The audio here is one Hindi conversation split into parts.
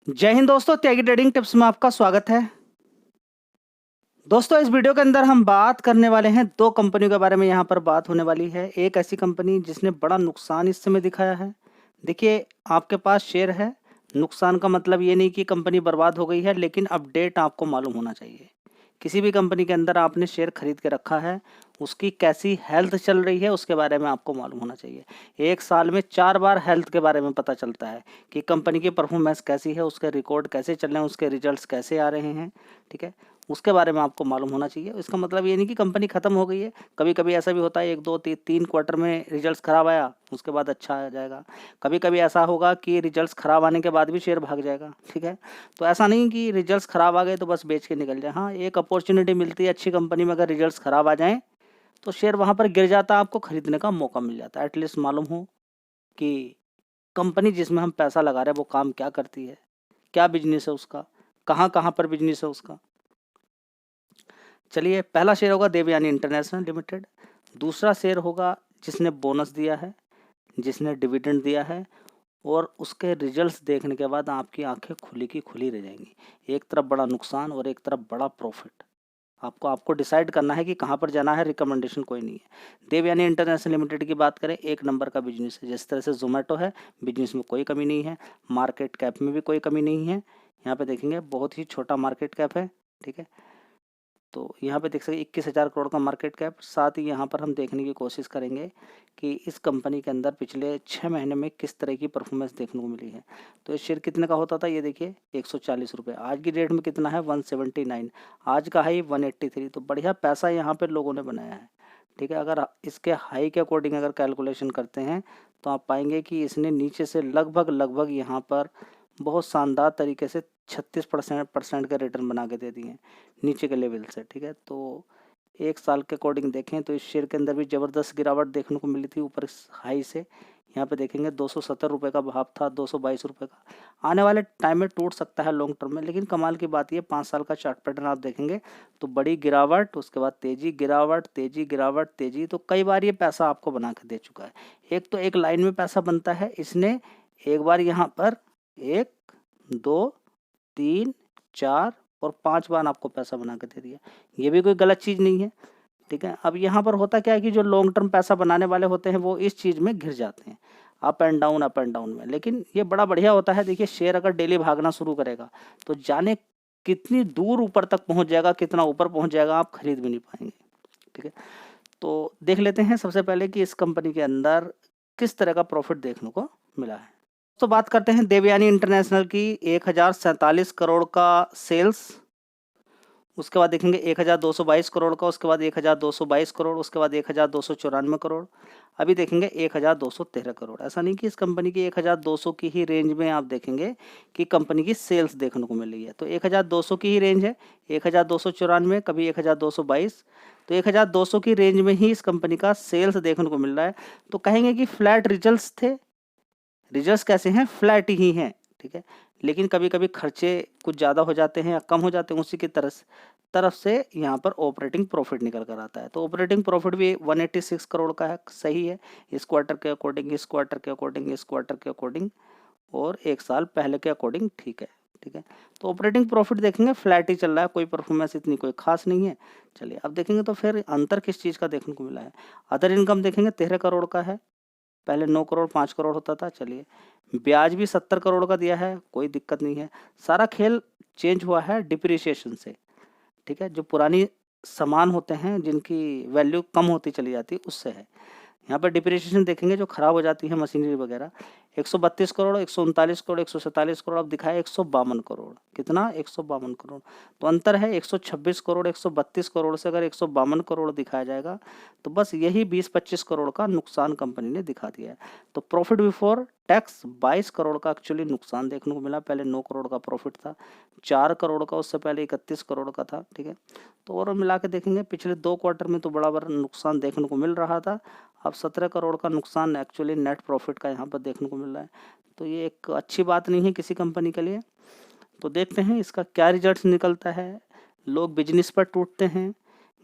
जय हिंद दोस्तों, त्यागी ट्रेडिंग टिप्स में आपका स्वागत है। दोस्तों, इस वीडियो के अंदर हम बात करने वाले हैं दो कंपनियों के बारे में। यहाँ पर बात होने वाली है एक ऐसी कंपनी जिसने बड़ा नुकसान इस समय दिखाया है। देखिए, आपके पास शेयर है, नुकसान का मतलब ये नहीं कि कंपनी बर्बाद हो गई है, लेकिन अपडेट आपको मालूम होना चाहिए। किसी भी कंपनी के अंदर आपने शेयर खरीद के रखा है, उसकी कैसी हेल्थ चल रही है उसके बारे में आपको मालूम होना चाहिए। एक साल में 4 बार हेल्थ के बारे में पता चलता है कि कंपनी की परफॉर्मेंस कैसी है, उसके रिकॉर्ड कैसे चल रहे हैं, उसके रिजल्ट्स कैसे आ रहे हैं, ठीक है? उसके बारे में आपको मालूम होना चाहिए। इसका मतलब ये नहीं कि कंपनी खत्म हो गई है। कभी-कभी ऐसा भी होता है 1, 2, 3 क्वार्टर में रिजल्ट्स खराब आया, उसके बाद अच्छा आ जाएगा। कभी-कभी ऐसा होगा कि रिजल्ट्स खराब आने के बाद भी शेयर भाग जाएगा, ठीक है? तो ऐसा नहीं कि रिजल्ट्स खराब आ गए तो बस बेच के निकल जाए। हाँ, एक अपॉर्च्युनिटी मिलती है अच्छी कंपनी में, अगर रिजल्ट्स खराब आ जाएँ तो शेयर वहाँ पर गिर जाता है, आपको खरीदने का मौका मिल जाता है। एटलीस्ट मालूम हो कि कंपनी जिसमें हम पैसा लगा रहे हैं वो काम क्या करती है, क्या बिज़नेस है उसका, कहाँ-कहाँ पर बिज़नेस है उसका। चलिए, पहला शेयर होगा देवयानी इंटरनेशनल लिमिटेड, दूसरा शेयर होगा जिसने बोनस दिया है, जिसने डिविडेंड दिया है और उसके रिजल्ट्स देखने के बाद आपकी आँखें खुली की खुली रह जाएँगी। एक तरफ बड़ा नुकसान और एक तरफ बड़ा प्रॉफ़िट। आपको डिसाइड करना है कि कहाँ पर जाना है, रिकमेंडेशन कोई नहीं है। देवयानी इंटरनेशनल लिमिटेड की बात करें, एक नंबर का बिज़नेस है। जिस तरह से ज़ोमैटो है, बिज़नेस में कोई कमी नहीं है, मार्केट कैप में भी कोई कमी नहीं है। यहाँ पे देखेंगे बहुत ही छोटा मार्केट कैप है, ठीक है? तो यहाँ पे देख सकते 21,000 करोड़ का मार्केट कैप। साथ ही यहाँ पर हम देखने की कोशिश करेंगे कि इस कंपनी के अंदर पिछले 6 महीने में किस तरह की परफॉर्मेंस देखने को मिली है। तो ये शेयर कितने का होता था, ये देखिए ₹140। आज की डेट में कितना है, 179। आज का हाई 183। तो बढ़िया पैसा यहाँ पे लोगों ने बनाया है, ठीक है? अगर इसके हाई के अकॉर्डिंग अगर कैलकुलेशन करते हैं तो आप पाएंगे कि इसने नीचे से लगभग यहाँ पर बहुत शानदार तरीके से 36% का रिटर्न बना के दे दिए हैं नीचे के लेवल से, ठीक है? तो 1 साल के अकॉर्डिंग देखें तो इस शेयर के अंदर भी ज़बरदस्त गिरावट देखने को मिली थी ऊपर इस हाई से। यहाँ पे देखेंगे ₹270 का भाव था, ₹222 का। आने वाले टाइम में टूट सकता है लॉन्ग टर्म में, लेकिन कमाल की बात ये 5 साल का चार्ट पैटर्न आप देखेंगे तो बड़ी गिरावट, उसके बाद तेज़ी, गिरावट, तेज़ी, गिरावट, तेज़ी। तो कई बार ये पैसा आपको बना के दे चुका है। एक तो एक लाइन में पैसा बनता है, इसने एक बार यहाँ पर 1, 2, 3, 4 और 5 बार आपको पैसा बना के दे दिया। ये भी कोई गलत चीज़ नहीं है, ठीक है? अब यहाँ पर होता क्या है कि जो लॉन्ग टर्म पैसा बनाने वाले होते हैं वो इस चीज़ में घिर जाते हैं, अप एंड डाउन में। लेकिन ये बड़ा बढ़िया होता है। देखिए, शेयर अगर डेली भागना शुरू करेगा तो जाने कितनी दूर ऊपर तक पहुँच जाएगा, कितना ऊपर पहुँच जाएगा, आप खरीद भी नहीं पाएँगे, ठीक है? तो देख लेते हैं सबसे पहले कि इस कंपनी के अंदर किस तरह का प्रॉफ़िट देखने को मिला है। तो बात करते हैं देवयानी इंटरनेशनल की। 1047 करोड़ का सेल्स, उसके बाद देखेंगे 1222 करोड़ का, उसके बाद 1222 करोड़, उसके बाद 1294 करोड़, अभी देखेंगे 1213 करोड़। ऐसा नहीं कि इस कंपनी की 1200 की ही रेंज में आप देखेंगे कि कंपनी की सेल्स देखने को मिल रही है। तो 1200 की ही रेंज है, 1294, कभी 1222। तो 1200 की रेंज में ही इस कंपनी का सेल्स देखने को मिल रहा है। तो कहेंगे कि फ्लैट रिजल्ट्स थे। रिजल्ट्स कैसे हैं, फ्लैट ही हैं, ठीक है? लेकिन कभी-कभी खर्चे कुछ ज़्यादा हो जाते हैं या कम हो जाते हैं, उसी की तरफ से यहाँ पर ऑपरेटिंग प्रॉफिट निकल कर आता है। तो ऑपरेटिंग प्रॉफिट भी 186 करोड़ का है, सही है। इस क्वार्टर के अकॉर्डिंग, इस क्वार्टर के अकॉर्डिंग, इस क्वार्टर के अकॉर्डिंग और 1 साल पहले के अकॉर्डिंग ठीक है, ठीक है? तो ऑपरेटिंग प्रॉफिट देखेंगे फ्लैट ही चल रहा है, कोई परफॉर्मेंस इतनी कोई खास नहीं है। चलिए, अब देखेंगे तो फिर अंतर किस चीज़ का देखने को मिला है। अदर इनकम देखेंगे 13 करोड़ का है, पहले 9 करोड़ 5 करोड़ होता था। चलिए, ब्याज भी 70 करोड़ का दिया है, कोई दिक्कत नहीं है। सारा खेल चेंज हुआ है डिप्रिसिएशन से, ठीक है? जो पुरानी सामान होते हैं जिनकी वैल्यू कम होती चली जाती है, उससे है। यहाँ पर डिप्रिसिएशन देखेंगे जो खराब हो जाती है मशीनरी वगैरह, 132 करोड़, 139 करोड़, 147 करोड़, अब दिखाया 152 करोड़। कितना? 152 करोड़। तो अंतर है 126 करोड़, 132 करोड़ से अगर 152 करोड़ दिखाया जाएगा तो बस यही 20-25 करोड़ का नुकसान कंपनी ने दिखा दिया है। तो प्रॉफिट बिफोर टैक्स 22 करोड़ का एक्चुअली नुकसान देखने को मिला। पहले 9 करोड़ का प्रॉफिट था, 4 करोड़ का उससे पहले 31 करोड़ का था, ठीक है? तो ओवरऑल मिला के देखेंगे पिछले 2 क्वार्टर में तो बड़ा नुकसान देखने को मिल रहा था। अब 17 करोड़ का नुकसान एक्चुअली नेट प्रॉफिट का यहाँ पर देखने को मिल रहा है। तो ये एक अच्छी बात नहीं है किसी कंपनी के लिए। तो देखते हैं इसका क्या रिजल्ट्स निकलता है। लोग बिजनेस पर टूटते हैं,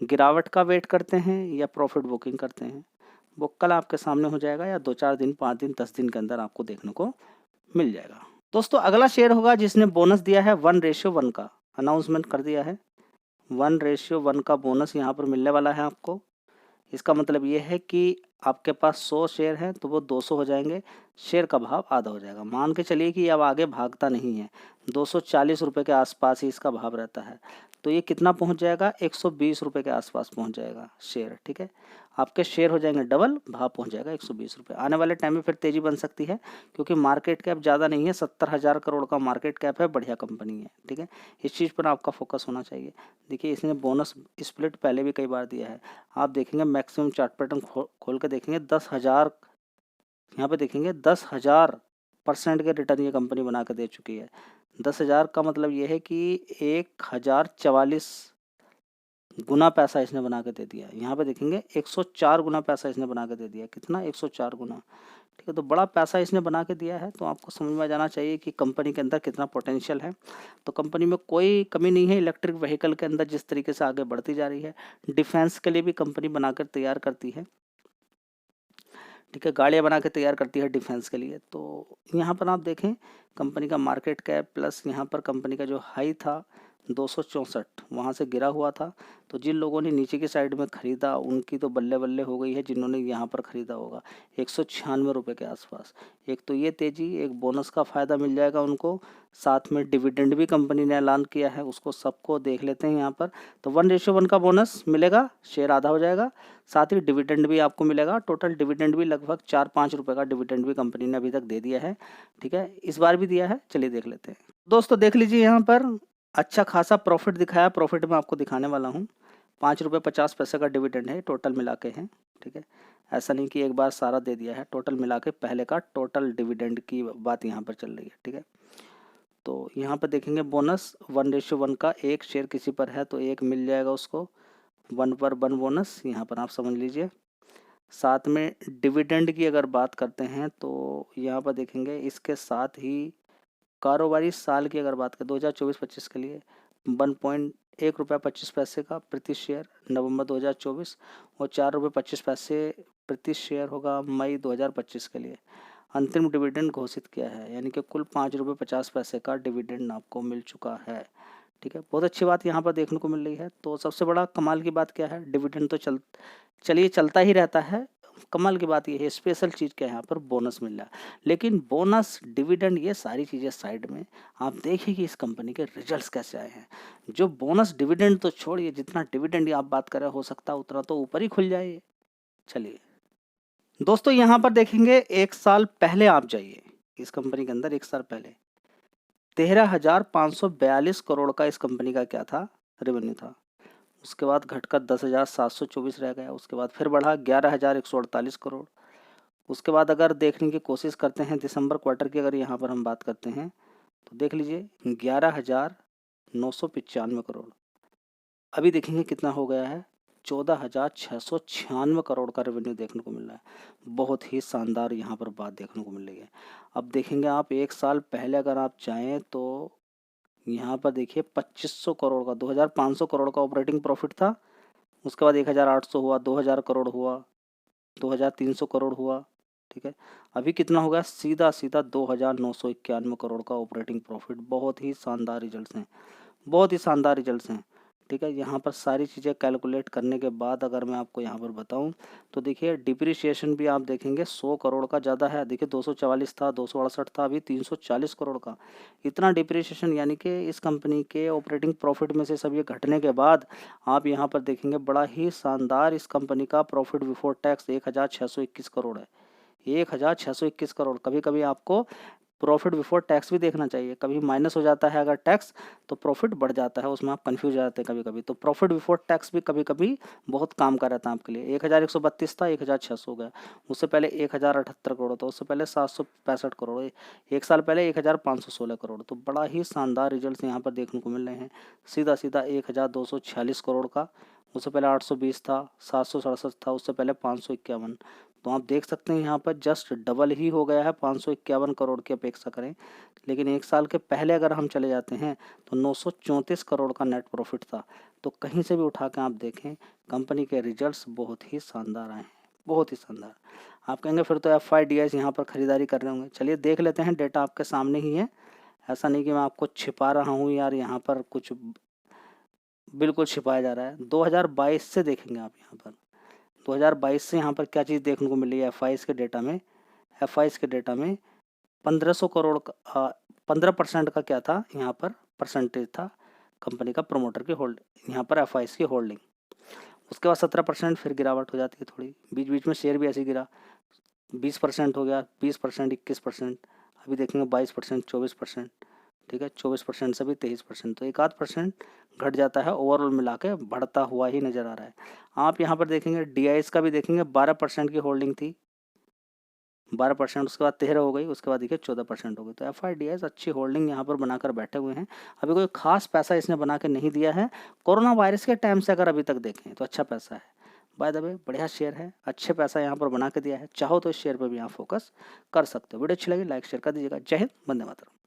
गिरावट का वेट करते हैं या प्रॉफिट बुकिंग करते हैं, वो कल आपके सामने हो जाएगा या 2-4 दिन, 5 दिन, 10 दिन के अंदर आपको देखने को मिल जाएगा। दोस्तों अगला शेयर होगा जिसने बोनस दिया है 1:1 का, अनाउंसमेंट कर दिया है 1:1 का बोनस यहाँ पर मिलने वाला है आपको। इसका मतलब ये है कि आपके पास 100 शेयर हैं तो वो 200 हो जाएंगे, शेयर का भाव आधा हो जाएगा। मान के चलिए कि अब आगे भागता नहीं है, 240 रुपये के आसपास ही इसका भाव रहता है, तो ये कितना पहुंच जाएगा, 120 रुपये के आसपास पहुंच जाएगा शेयर। ठीक है, आपके शेयर हो जाएंगे डबल, भाव पहुंच जाएगा 120 रुपये। आने वाले टाइम में फिर तेज़ी बन सकती है क्योंकि मार्केट कैप ज़्यादा नहीं है, 70,000 करोड़ का मार्केट कैप है, बढ़िया कंपनी है। ठीक है, इस चीज़ पर आपका फोकस होना चाहिए। देखिए इसने बोनस स्प्लिट पहले भी कई बार दिया है, आप देखेंगे मैक्सिमम चार्ट पैटर्न खोल के देखेंगे 10,000, यहाँ पे देखेंगे 10,000% के रिटर्न ये कंपनी बना के दे चुकी है। 10,000 का मतलब ये है कि 1,044 गुना पैसा इसने बना के दे दिया। यहाँ पे देखेंगे 104 गुना पैसा इसने बना के दे दिया। कितना, 104 गुना। ठीक है, तो बड़ा पैसा इसने बना के दिया है, तो आपको समझ में आ जाना चाहिए कि कंपनी के अंदर कितना पोटेंशियल है। तो कंपनी में कोई कमी नहीं है, इलेक्ट्रिक व्हीकल के अंदर जिस तरीके से आगे बढ़ती जा रही है, डिफेंस के लिए भी कंपनी बनाकर तैयार करती है। ठीक है, गाड़ियाँ बना के तैयार करती है डिफेंस के लिए। तो यहाँ पर आप देखें कंपनी का मार्केट कैप प्लस यहाँ पर कंपनी का जो हाई था 264, वहाँ से गिरा हुआ था। तो जिन लोगों ने नीचे की साइड में ख़रीदा उनकी तो बल्ले बल्ले हो गई है, जिन्होंने यहाँ पर ख़रीदा होगा 196 रुपये के आसपास। एक तो ये तेज़ी, एक बोनस का फ़ायदा मिल जाएगा उनको, साथ में डिविडेंड भी कंपनी ने ऐलान किया है, उसको सबको देख लेते हैं यहाँ पर। तो 1:1 का बोनस मिलेगा, शेयर आधा हो जाएगा, साथ ही डिविडेंड भी आपको मिलेगा। टोटल डिविडेंड भी लगभग 4-5 रुपये का डिविडेंड भी कंपनी ने अभी तक दे दिया है। ठीक है, इस बार भी दिया है, चलिए देख लेते हैं। दोस्तों देख लीजिए यहाँ पर अच्छा खासा प्रॉफिट दिखाया, प्रॉफिट मैं आपको दिखाने वाला हूँ। 5 रुपये 50 पैसे का डिविडेंड है, टोटल मिला के है। ठीक है, ऐसा नहीं कि एक बार सारा दे दिया है, टोटल मिला के पहले का टोटल डिविडेंड की बात यहाँ पर चल रही है। ठीक है, तो यहाँ पर देखेंगे बोनस 1:1 का, एक शेयर किसी पर है तो एक मिल जाएगा उसको, 1/1 बोनस यहाँ पर आप समझ लीजिए। साथ में डिविडेंड की अगर बात करते हैं तो यहाँ पर देखेंगे इसके साथ ही कारोबारी साल की अगर बात करें 2024-25 के लिए 1.1 रुपया 25 पैसे का प्रति शेयर नवंबर 2024 और 4 रुपये 25 पैसे प्रति शेयर होगा मई 2025 के लिए। अंतिम डिविडेंड घोषित किया है, यानी कि कुल 5 रुपये 50 पैसे का डिविडेंड आपको मिल चुका है। ठीक है, बहुत अच्छी बात यहाँ पर देखने को मिल रही है। तो सबसे बड़ा कमाल की बात क्या है, डिविडेंड तो चलिए चलता ही रहता है, कमाल की बात ये है स्पेशल चीज़ क्या है, यहाँ पर बोनस मिल रहा है। लेकिन बोनस, डिविडेंड, ये सारी चीज़ें साइड में, आप देखिए कि इस कंपनी के रिजल्ट्स कैसे आए हैं। जो बोनस डिविडेंड तो छोड़िए, जितना डिविडेंड आप बात कर रहे हो सकता है उतना तो ऊपर ही खुल जाए। चलिए दोस्तों यहाँ पर देखेंगे 1 साल पहले आप जाइए इस कंपनी के अंदर, 1 साल पहले 13,542 करोड़ का इस कंपनी का क्या था, रेवेन्यू था। उसके बाद घटकर 10,724 रह गया, उसके बाद फिर बढ़ा 11,148 करोड़। उसके बाद अगर देखने की कोशिश करते हैं दिसंबर क्वार्टर की, अगर यहाँ पर हम बात करते हैं तो देख लीजिए 11,995 करोड़। अभी देखेंगे कितना हो गया है, 14,696 करोड़ का रेवेन्यू देखने को मिल रहा है। बहुत ही शानदार यहाँ पर बात देखने को मिल रही है। अब देखेंगे आप 1 साल पहले अगर आप जाएँ तो यहाँ पर देखिए 2500 करोड़ का, 2,500 करोड़ का ऑपरेटिंग प्रॉफिट था। उसके बाद 1,800 हुआ, 2,000 करोड़ हुआ, 2,300 करोड़ हुआ। ठीक है, अभी कितना होगा, सीधा 2,991 करोड़ का ऑपरेटिंग प्रॉफिट। बहुत ही शानदार रिजल्ट्स हैं, बहुत ही शानदार रिजल्ट्स हैं। ठीक है, यहाँ पर सारी चीज़ें कैलकुलेट करने के बाद अगर मैं आपको यहाँ पर बताऊँ तो देखिए डिप्रिसिएशन भी आप देखेंगे 100 करोड़ का ज़्यादा है। देखिए 244 था, 268 था, अभी 340 करोड़ का। इतना डिप्रिसिएशन, यानी कि इस कंपनी के ऑपरेटिंग प्रॉफिट में से सब ये घटने के बाद आप यहाँ पर देखेंगे बड़ा ही शानदार इस कंपनी का प्रॉफिट बिफोर टैक्स 1,621 करोड़ है। 1,621 करोड़। कभी कभी आपको प्रॉफिट बिफोर टैक्स भी देखना चाहिए, कभी माइनस हो जाता है अगर टैक्स तो प्रॉफिट बढ़ जाता है, उसमें आप कंफ्यूज हो जाते हैं कभी कभी। तो प्रॉफिट बिफोर टैक्स भी कभी कभी बहुत काम का रहता है आपके लिए। 1,132 था, 1,600 हो गया। उससे पहले 1,078 करोड़ था, उससे पहले 765 करोड़, एक साल पहले 1,516 करोड़। तो बड़ा ही शानदार रिजल्ट यहाँ पर देखने को मिल रहे हैं। सीधा सीधा 1,246 करोड़ का, उससे पहले 820 था, 767 था, उससे पहले 551। तो आप देख सकते हैं यहाँ पर जस्ट डबल ही हो गया है, 551 करोड़ की अपेक्षा करें। लेकिन 1 साल के पहले अगर हम चले जाते हैं तो 934 करोड़ का नेट प्रॉफिट था। तो कहीं से भी उठा के आप देखें कंपनी के रिजल्ट्स बहुत ही शानदार आए हैं, बहुत ही शानदार। आप कहेंगे फिर तो FIDs यहाँ पर खरीदारी कर रहे होंगे। चलिए देख लेते हैं, डेटा आपके सामने ही है, ऐसा नहीं कि मैं आपको छिपा रहा हूँ यार, यहाँ पर कुछ बिल्कुल छिपाया जा रहा है। 2022 से देखेंगे आप यहाँ पर, 2022 से यहाँ पर क्या चीज़ देखने को मिली है एफ के डेटा में। एफ के डेटा में 1500 करोड़ का 15% का क्या था यहाँ पर परसेंटेज था कंपनी का प्रमोटर की होल्ड, यहाँ पर एफ की होल्डिंग। उसके बाद 17% फिर गिरावट हो जाती है थोड़ी, बीच बीच में शेयर भी ऐसे गिरा, 20% हो गया, 20%, 21%, अभी देखेंगे 22%, 24%, ठीक है, 24% से भी 23%, तो 1-8% घट जाता है, ओवरऑल मिला के बढ़ता हुआ ही नज़र आ रहा है। आप यहाँ पर देखेंगे DIS का भी देखेंगे, 12% की होल्डिंग थी, 12%, उसके बाद 13 हो गई, उसके बाद देखिए 14% हो गई। तो FIDIS अच्छी होल्डिंग यहाँ पर बनाकर बैठे हुए हैं। अभी कोई खास पैसा इसने बना के नहीं दिया है। कोरोना वायरस के टाइम से अगर अभी तक देखें तो अच्छा पैसा है। बाय द वे बढ़िया शेयर है, अच्छे पैसा यहाँ पर बना के दिया है। चाहो तो इस शेयर पर भी यहाँ फोकस कर सकते हो। वीडियो अच्छी लगी लाइक शेयर कर दीजिएगा। जय हिंद, वंदे मातरम।